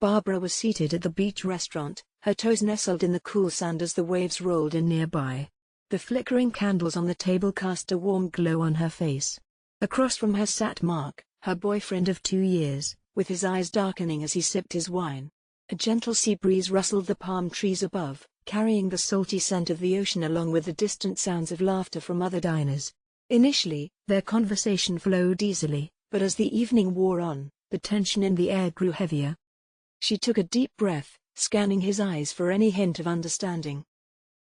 Barbara was seated at the beach restaurant, her toes nestled in the cool sand as the waves rolled in nearby. The flickering candles on the table cast a warm glow on her face. Across from her sat Mark, her boyfriend of 2 years, with his eyes darkening as he sipped his wine. A gentle sea breeze rustled the palm trees above, carrying the salty scent of the ocean along with the distant sounds of laughter from other diners. Initially, their conversation flowed easily, but as the evening wore on, the tension in the air grew heavier. She took a deep breath, scanning his eyes for any hint of understanding.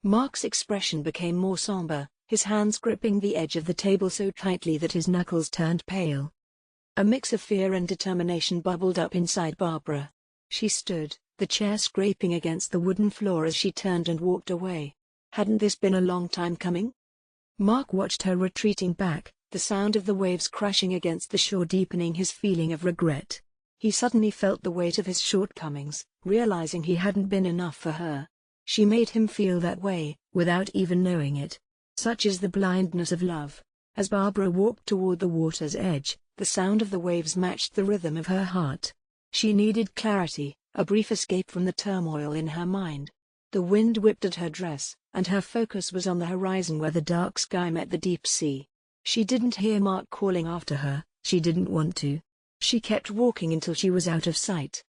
Mark's expression became more somber, his hands gripping the edge of the table so tightly that his knuckles turned pale. A mix of fear and determination bubbled up inside Barbara. She stood, the chair scraping against the wooden floor as she turned and walked away. Hadn't this been a long time coming? Mark watched her retreating back, the sound of the waves crashing against the shore deepening his feeling of regret. He suddenly felt the weight of his shortcomings, realizing he hadn't been enough for her. She made him feel that way, without even knowing it. Such is the blindness of love. As Barbara walked toward the water's edge, the sound of the waves matched the rhythm of her heart. She needed clarity, a brief escape from the turmoil in her mind. The wind whipped at her dress, and her focus was on the horizon where the dark sky met the deep sea. She didn't hear Mark calling after her, she didn't want to. She kept walking until she was out of sight.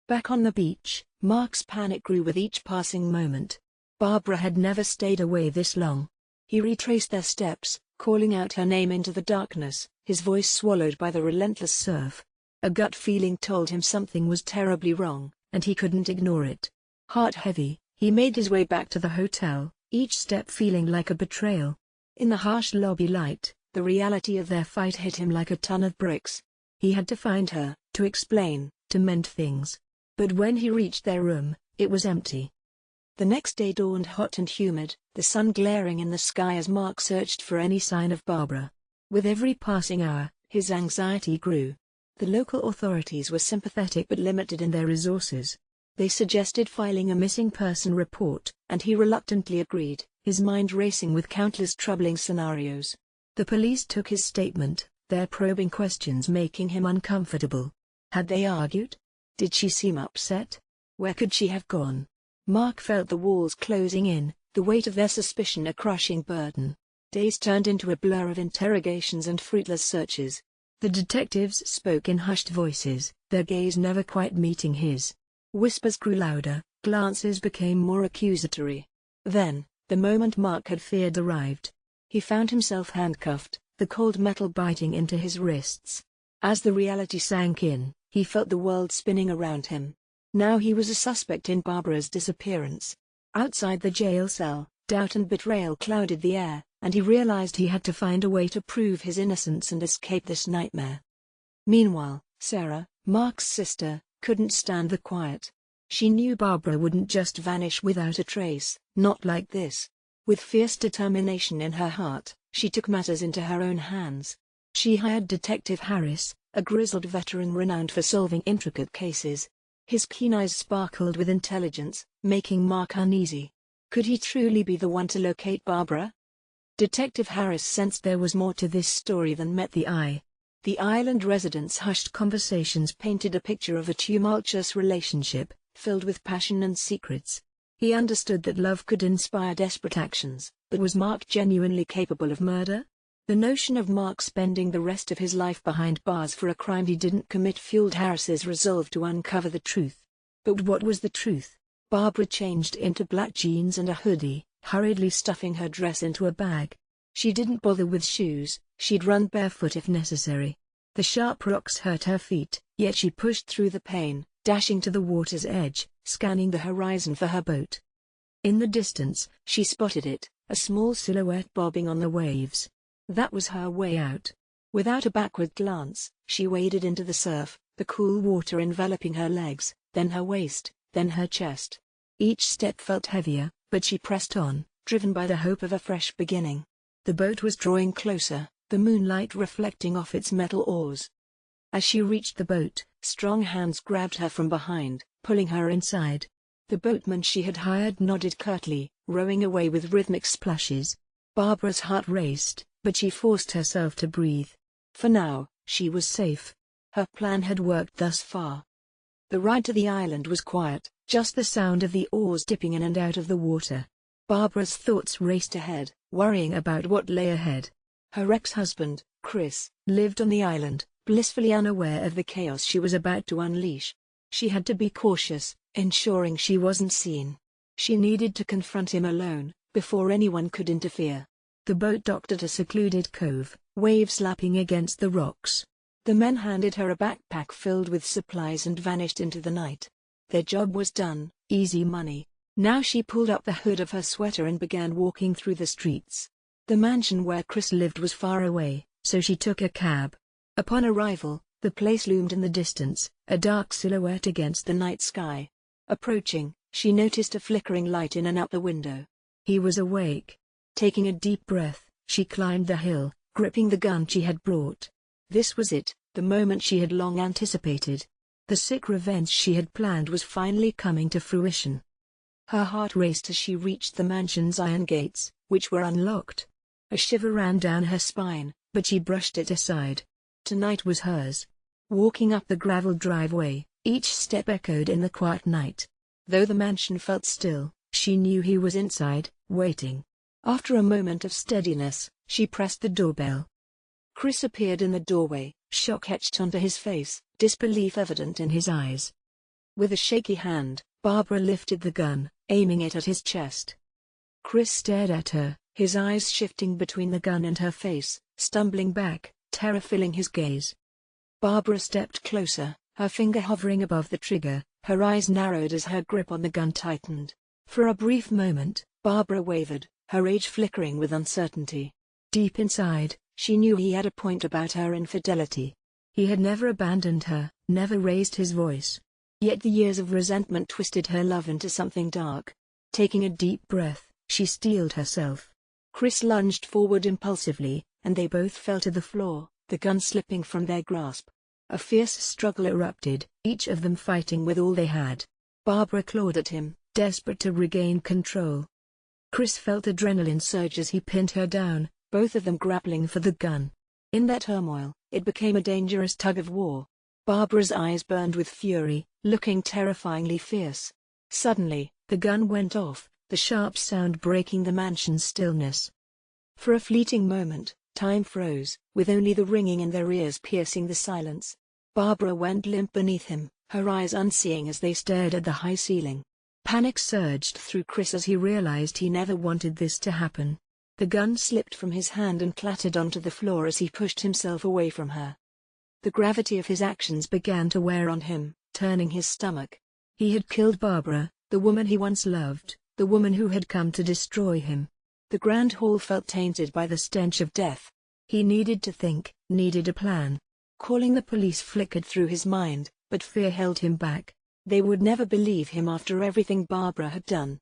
Back on the beach, Mark's panic grew with each passing moment. Barbara had never stayed away this long. He retraced their steps, calling out her name into the darkness, his voice swallowed by the relentless surf. A gut feeling told him something was terribly wrong, and he couldn't ignore it. Heart heavy, he made his way back to the hotel, each step feeling like a betrayal. In the harsh lobby light, the reality of their fight hit him like a ton of bricks. He had to find her, to explain, to mend things. But when he reached their room, it was empty. The next day dawned hot and humid, the sun glaring in the sky as Mark searched for any sign of Barbara. With every passing hour, his anxiety grew. The local authorities were sympathetic but limited in their resources. They suggested filing a missing person report, and he reluctantly agreed, his mind racing with countless troubling scenarios. The police took his statement, their probing questions making him uncomfortable. Had they argued? Did she seem upset? Where could she have gone? Mark felt the walls closing in, the weight of their suspicion a crushing burden. Days turned into a blur of interrogations and fruitless searches. The detectives spoke in hushed voices, their gaze never quite meeting his. Whispers grew louder, glances became more accusatory. Then, the moment Mark had feared arrived. He found himself handcuffed, the cold metal biting into his wrists. As the reality sank in, he felt the world spinning around him. Now he was a suspect in Barbara's disappearance. Outside the jail cell, doubt and betrayal clouded the air, and he realized he had to find a way to prove his innocence and escape this nightmare. Meanwhile, Sarah, Mark's sister, couldn't stand the quiet. She knew Barbara wouldn't just vanish without a trace, not like this. With fierce determination in her heart, she took matters into her own hands. She hired Detective Harris, a grizzled veteran renowned for solving intricate cases. His keen eyes sparkled with intelligence, making Mark uneasy. Could he truly be the one to locate Barbara? Detective Harris sensed there was more to this story than met the eye. The island residents' hushed conversations painted a picture of a tumultuous relationship, filled with passion and secrets. He understood that love could inspire desperate actions, but was Mark genuinely capable of murder? The notion of Mark spending the rest of his life behind bars for a crime he didn't commit fueled Harris's resolve to uncover the truth. But what was the truth? Barbara changed into black jeans and a hoodie, hurriedly stuffing her dress into a bag. She didn't bother with shoes, she'd run barefoot if necessary. The sharp rocks hurt her feet, yet she pushed through the pain, dashing to the water's edge, scanning the horizon for her boat. In the distance, she spotted it, a small silhouette bobbing on the waves. That was her way out. Without a backward glance, she waded into the surf, the cool water enveloping her legs, then her waist, then her chest. Each step felt heavier, but she pressed on, driven by the hope of a fresh beginning. The boat was drawing closer, the moonlight reflecting off its metal oars. As she reached the boat, strong hands grabbed her from behind, pulling her inside. The boatman she had hired nodded curtly, rowing away with rhythmic splashes. Barbara's heart raced, but she forced herself to breathe. For now, she was safe. Her plan had worked thus far. The ride to the island was quiet, just the sound of the oars dipping in and out of the water. Barbara's thoughts raced ahead, worrying about what lay ahead. Her ex-husband, Chris, lived on the island, blissfully unaware of the chaos she was about to unleash. She had to be cautious, ensuring she wasn't seen. She needed to confront him alone, before anyone could interfere. The boat docked at a secluded cove, waves lapping against the rocks. The men handed her a backpack filled with supplies and vanished into the night. Their job was done, easy money. Now she pulled up the hood of her sweater and began walking through the streets. The mansion where Chris lived was far away, so she took a cab. Upon arrival, the place loomed in the distance, a dark silhouette against the night sky. Approaching, she noticed a flickering light in and out the window. He was awake. Taking a deep breath, she climbed the hill, gripping the gun she had brought. This was it, the moment she had long anticipated. The sick revenge she had planned was finally coming to fruition. Her heart raced as she reached the mansion's iron gates, which were unlocked. A shiver ran down her spine, but she brushed it aside. Tonight was hers. Walking up the gravel driveway, each step echoed in the quiet night. Though the mansion felt still, she knew he was inside, waiting. After a moment of steadiness, she pressed the doorbell. Chris appeared in the doorway, shock etched onto his face, disbelief evident in his eyes. With a shaky hand, Barbara lifted the gun, aiming it at his chest. Chris stared at her, his eyes shifting between the gun and her face, stumbling back, terror filling his gaze. Barbara stepped closer, her finger hovering above the trigger, her eyes narrowed as her grip on the gun tightened. For a brief moment, Barbara wavered, her rage flickering with uncertainty. Deep inside, she knew he had a point about her infidelity. He had never abandoned her, never raised his voice. Yet the years of resentment twisted her love into something dark. Taking a deep breath, she steeled herself. Chris lunged forward impulsively, and they both fell to the floor, the gun slipping from their grasp. A fierce struggle erupted, each of them fighting with all they had. Barbara clawed at him, desperate to regain control. Chris felt adrenaline surge as he pinned her down, both of them grappling for the gun. In that turmoil, it became a dangerous tug-of-war. Barbara's eyes burned with fury, looking terrifyingly fierce. Suddenly, the gun went off, the sharp sound breaking the mansion's stillness. For a fleeting moment, time froze, with only the ringing in their ears piercing the silence. Barbara went limp beneath him, her eyes unseeing as they stared at the high ceiling. Panic surged through Chris as he realized he never wanted this to happen. The gun slipped from his hand and clattered onto the floor as he pushed himself away from her. The gravity of his actions began to wear on him, turning his stomach. He had killed Barbara, the woman he once loved, the woman who had come to destroy him. The grand hall felt tainted by the stench of death. He needed to think, needed a plan. Calling the police flickered through his mind, but fear held him back. They would never believe him after everything Barbara had done.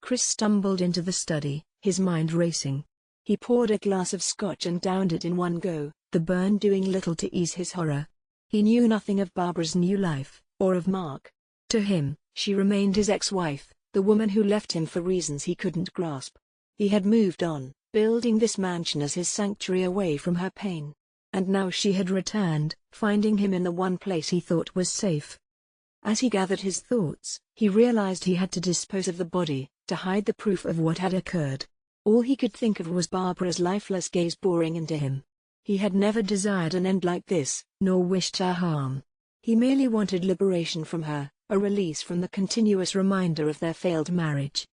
Chris stumbled into the study, his mind racing. He poured a glass of scotch and downed it in one go, the burn doing little to ease his horror. He knew nothing of Barbara's new life, or of Mark. To him, she remained his ex-wife, the woman who left him for reasons he couldn't grasp. He had moved on, building this mansion as his sanctuary away from her pain. And now she had returned, finding him in the one place he thought was safe. As he gathered his thoughts, he realized he had to dispose of the body, to hide the proof of what had occurred. All he could think of was Barbara's lifeless gaze boring into him. He had never desired an end like this, nor wished her harm. He merely wanted liberation from her, a release from the continuous reminder of their failed marriage.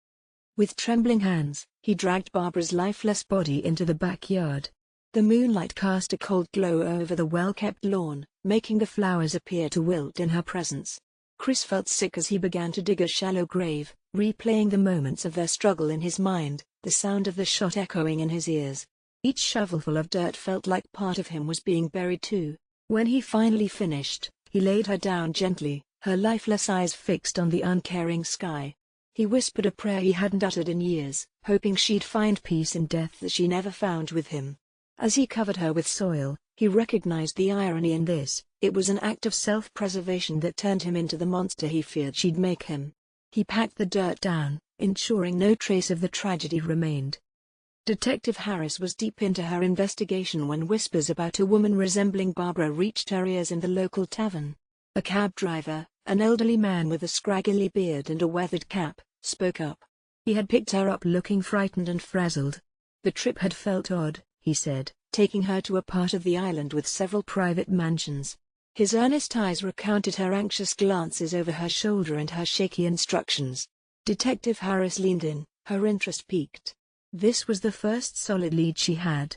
With trembling hands, he dragged Barbara's lifeless body into the backyard. The moonlight cast a cold glow over the well-kept lawn, making the flowers appear to wilt in her presence. Chris felt sick as he began to dig a shallow grave, replaying the moments of their struggle in his mind, the sound of the shot echoing in his ears. Each shovelful of dirt felt like part of him was being buried too. When he finally finished, he laid her down gently, her lifeless eyes fixed on the uncaring sky. He whispered a prayer he hadn't uttered in years, hoping she'd find peace in death that she never found with him. As he covered her with soil, he recognized the irony in this. It was an act of self-preservation that turned him into the monster he feared she'd make him. He packed the dirt down, ensuring no trace of the tragedy remained. Detective Harris was deep into her investigation when whispers about a woman resembling Barbara reached her ears in the local tavern. A cab driver, An elderly man with a scraggly beard and a weathered cap spoke up. He had picked her up looking frightened and frazzled. The trip had felt odd, he said, taking her to a part of the island with several private mansions. His earnest eyes recounted her anxious glances over her shoulder and her shaky instructions. Detective Harris leaned in, her interest piqued. This was the first solid lead she had.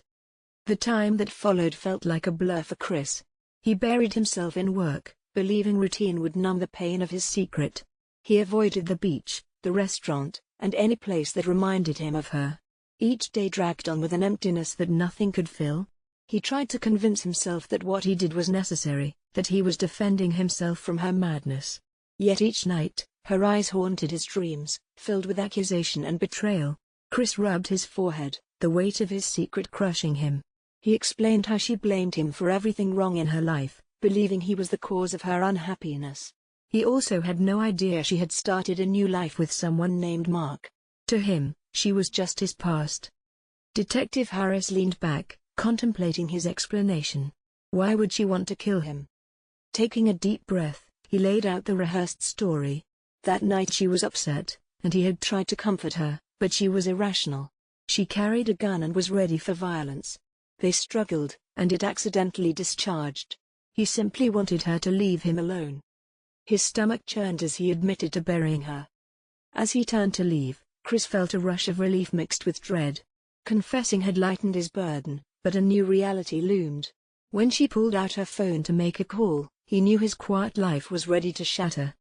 The time that followed felt like a blur for Chris. He buried himself in work, believing routine would numb the pain of his secret. He avoided the beach, the restaurant, and any place that reminded him of her. Each day dragged on with an emptiness that nothing could fill. He tried to convince himself that what he did was necessary, that he was defending himself from her madness. Yet each night, her eyes haunted his dreams, filled with accusation and betrayal. Chris rubbed his forehead, the weight of his secret crushing him. He explained how she blamed him for everything wrong in her life, believing he was the cause of her unhappiness. He also had no idea she had started a new life with someone named Mark. To him, she was just his past. Detective Harris leaned back, contemplating his explanation. Why would she want to kill him? Taking a deep breath, he laid out the rehearsed story. That night she was upset, and he had tried to comfort her, but she was irrational. She carried a gun and was ready for violence. They struggled, and it accidentally discharged. He simply wanted her to leave him alone. His stomach churned as he admitted to burying her. As he turned to leave, Chris felt a rush of relief mixed with dread. Confessing had lightened his burden, but a new reality loomed. When she pulled out her phone to make a call, he knew his quiet life was ready to shatter.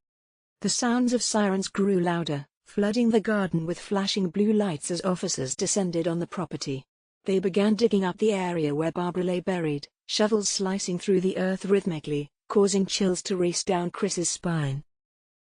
The sounds of sirens grew louder, flooding the garden with flashing blue lights as officers descended on the property. They began digging up the area where Barbara lay buried, shovels slicing through the earth rhythmically, causing chills to race down Chris's spine.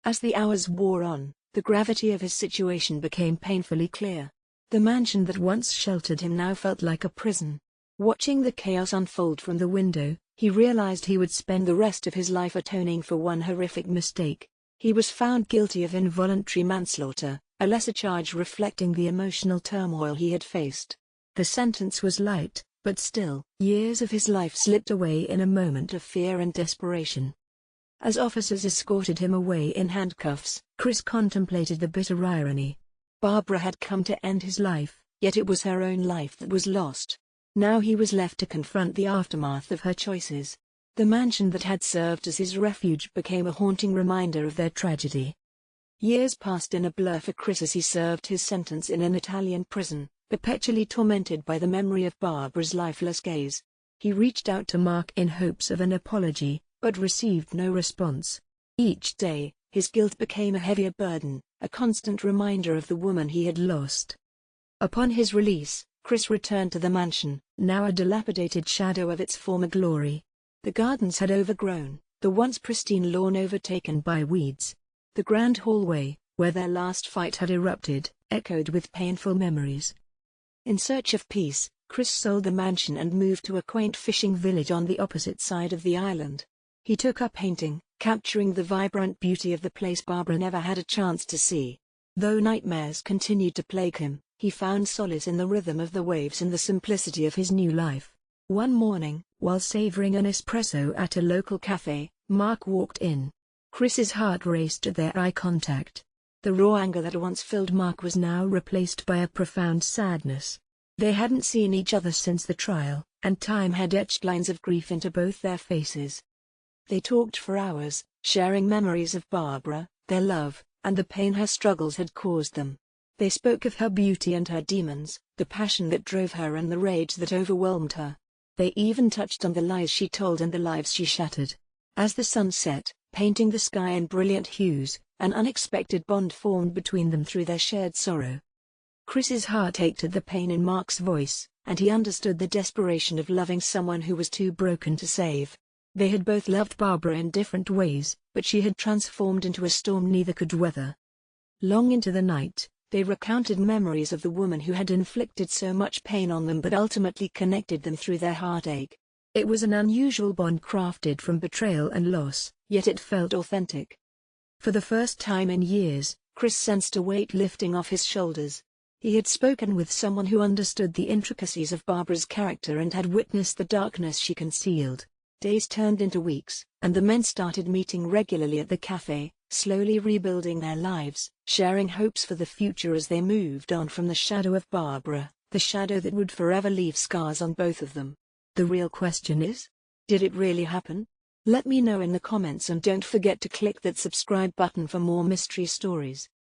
As the hours wore on, the gravity of his situation became painfully clear. The mansion that once sheltered him now felt like a prison. Watching the chaos unfold from the window, he realized he would spend the rest of his life atoning for one horrific mistake. He was found guilty of involuntary manslaughter, a lesser charge reflecting the emotional turmoil he had faced. The sentence was light, but still, years of his life slipped away in a moment of fear and desperation. As officers escorted him away in handcuffs, Chris contemplated the bitter irony. Barbara had come to end his life, yet it was her own life that was lost. Now he was left to confront the aftermath of her choices. The mansion that had served as his refuge became a haunting reminder of their tragedy. Years passed in a blur for Chris as he served his sentence in an Italian prison, perpetually tormented by the memory of Barbara's lifeless gaze. He reached out to Mark in hopes of an apology, but received no response. Each day, his guilt became a heavier burden, a constant reminder of the woman he had lost. Upon his release, Chris returned to the mansion, now a dilapidated shadow of its former glory. The gardens had overgrown, the once pristine lawn overtaken by weeds. The grand hallway, where their last fight had erupted, echoed with painful memories. In search of peace, Chris sold the mansion and moved to a quaint fishing village on the opposite side of the island. He took up painting, capturing the vibrant beauty of the place Barbara never had a chance to see. Though nightmares continued to plague him, he found solace in the rhythm of the waves and the simplicity of his new life. One morning, while savoring an espresso at a local cafe, Mark walked in. Chris's heart raced at their eye contact. The raw anger that once filled Mark was now replaced by a profound sadness. They hadn't seen each other since the trial, and time had etched lines of grief into both their faces. They talked for hours, sharing memories of Barbara, their love, and the pain her struggles had caused them. They spoke of her beauty and her demons, the passion that drove her and the rage that overwhelmed her. They even touched on the lies she told and the lives she shattered. As the sun set, painting the sky in brilliant hues, an unexpected bond formed between them through their shared sorrow. Chris's heart ached at the pain in Mark's voice, and he understood the desperation of loving someone who was too broken to save. They had both loved Barbara in different ways, but she had transformed into a storm neither could weather. Long into the night, they recounted memories of the woman who had inflicted so much pain on them but ultimately connected them through their heartache. It was an unusual bond crafted from betrayal and loss, yet it felt authentic. For the first time in years, Chris sensed a weight lifting off his shoulders. He had spoken with someone who understood the intricacies of Barbara's character and had witnessed the darkness she concealed. Days turned into weeks, and the men started meeting regularly at the cafe, slowly rebuilding their lives, sharing hopes for the future as they moved on from the shadow of Barbara, the shadow that would forever leave scars on both of them. The real question is, did it really happen? Let me know in the comments and don't forget to click that subscribe button for more mystery stories.